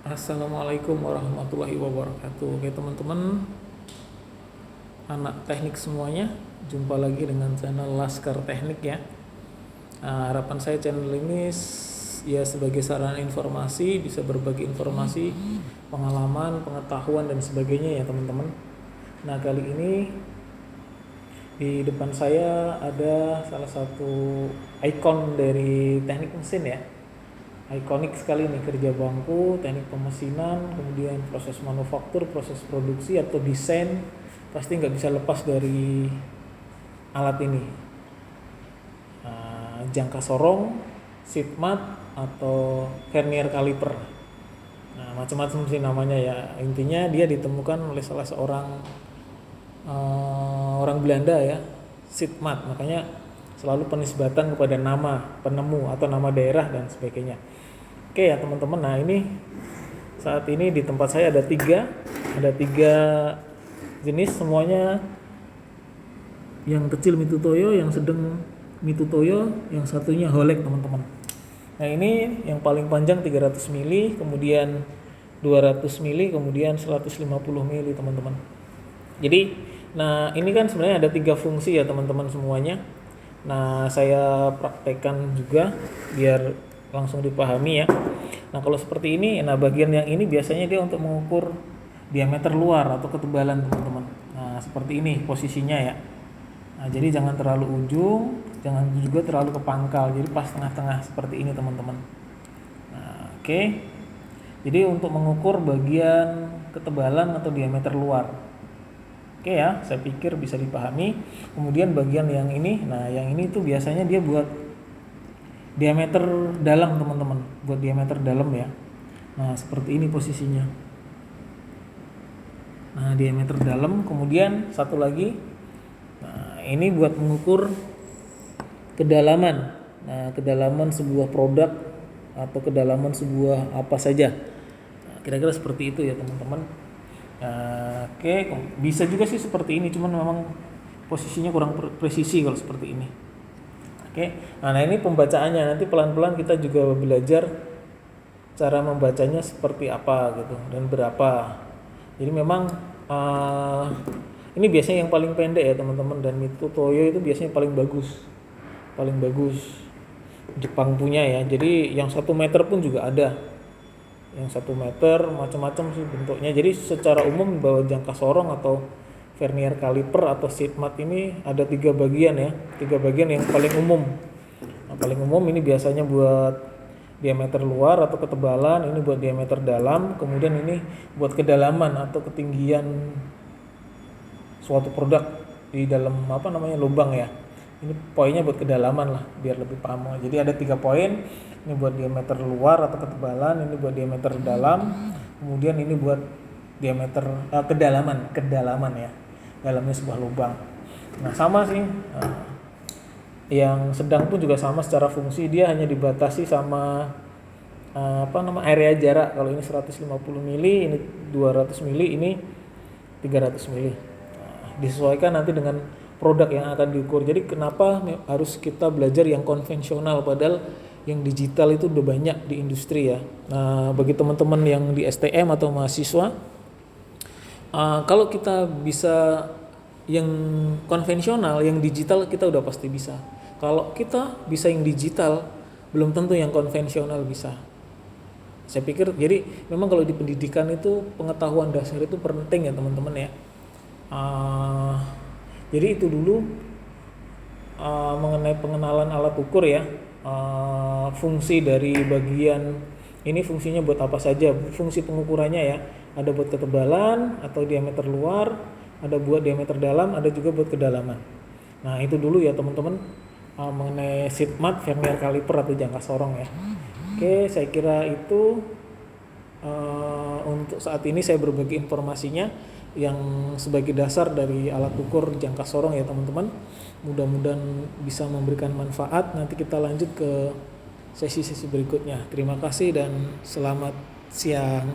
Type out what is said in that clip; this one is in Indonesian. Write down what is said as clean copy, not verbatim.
Assalamualaikum warahmatullahi wabarakatuh. Oke teman-teman, anak teknik semuanya, jumpa lagi dengan channel Laskar Teknik ya. Harapan saya channel ini ya sebagai sarana informasi, bisa berbagi informasi, pengalaman, pengetahuan dan sebagainya ya teman-teman. Nah kali ini di depan saya ada salah satu ikon dari teknik mesin ya. Ikonik sekali nih, kerja bangku, teknik pemesinan, kemudian proses manufaktur, proses produksi atau desain, pasti nggak bisa lepas dari alat ini. Jangka sorong, seat mat, atau vernier caliper. Nah, macam-macam sih namanya ya. Intinya dia ditemukan oleh salah seorang orang Belanda ya, seat mat. Makanya selalu penisbatan kepada nama penemu atau nama daerah dan sebagainya. Oke ya teman-teman, nah ini saat ini di tempat saya ada tiga jenis, semuanya yang kecil Mitutoyo, yang sedang Mitutoyo, yang satunya Holek teman-teman. Nah ini yang paling panjang 300 mili, kemudian 200 mili, kemudian 150 mili teman-teman. Jadi nah ini kan sebenarnya ada tiga fungsi ya teman-teman semuanya. Nah saya praktekkan juga biar langsung dipahami ya. Nah kalau seperti ini, nah bagian yang ini biasanya dia untuk mengukur diameter luar atau ketebalan teman-teman. Nah seperti ini posisinya ya. Nah jadi jangan terlalu ujung, jangan juga terlalu ke pangkal, jadi pas tengah-tengah seperti ini teman-teman. Nah oke. Jadi untuk mengukur bagian ketebalan atau diameter luar. Oke ya, saya pikir bisa dipahami. Kemudian bagian yang ini, nah yang ini tuh biasanya dia buat diameter dalam teman-teman, buat diameter dalam ya. Nah seperti ini posisinya. Nah diameter dalam, kemudian satu lagi, nah ini buat mengukur kedalaman. Nah kedalaman sebuah produk atau kedalaman sebuah apa saja. Nah, kira-kira seperti itu ya teman-teman. Nah, oke, bisa juga sih seperti ini, cuman memang posisinya kurang presisi kalau seperti ini. Oke, nah ini pembacaannya, nanti pelan-pelan kita juga belajar cara membacanya seperti apa gitu dan berapa. Jadi memang ini biasanya yang paling pendek ya teman-teman, dan Mitutoyo itu biasanya paling bagus Jepang punya ya. Jadi yang 1 meter pun juga ada, yang 1 meter macam-macam sih bentuknya. Jadi secara umum bahwa jangka sorong atau vernier caliper atau seat mat ini ada 3 bagian ya, 3 bagian yang paling umum. Nah, paling umum ini biasanya buat diameter luar atau ketebalan, ini buat diameter dalam, kemudian ini buat kedalaman atau ketinggian suatu produk di dalam lubang ya. Ini poinnya buat kedalaman lah biar lebih paham. Jadi ada 3 poin, ini buat diameter luar atau ketebalan, ini buat diameter dalam, kemudian ini buat diameter kedalaman ya, dalamnya sebuah lubang. Nah sama sih, yang sedang pun juga sama secara fungsi, dia hanya dibatasi sama area jarak. Kalau ini 150 mili, ini 200 mili, ini 300 mili. Disesuaikan nanti dengan produk yang akan diukur. Jadi kenapa harus kita belajar yang konvensional padahal yang digital itu udah banyak di industri ya. Nah bagi teman-teman yang di STM atau mahasiswa, kalau kita bisa yang konvensional, yang digital kita udah pasti bisa. Kalau kita bisa yang digital, belum tentu yang konvensional bisa. Saya pikir jadi memang kalau di pendidikan itu pengetahuan dasar itu penting ya teman-teman ya. Jadi itu dulu mengenai pengenalan alat ukur ya. Fungsi dari bagian ini, fungsinya buat apa saja, fungsi pengukurannya ya. Ada buat ketebalan atau diameter luar, ada buat diameter dalam, ada juga buat kedalaman. Nah itu dulu ya teman-teman mengenai seat mat, vernier caliper atau jangka sorong ya. Oke, saya kira itu untuk saat ini saya berbagi informasinya yang sebagai dasar dari alat ukur jangka sorong ya teman-teman. Mudah-mudahan bisa memberikan manfaat. Nanti kita lanjut ke sesi-sesi berikutnya. Terima kasih dan selamat siang.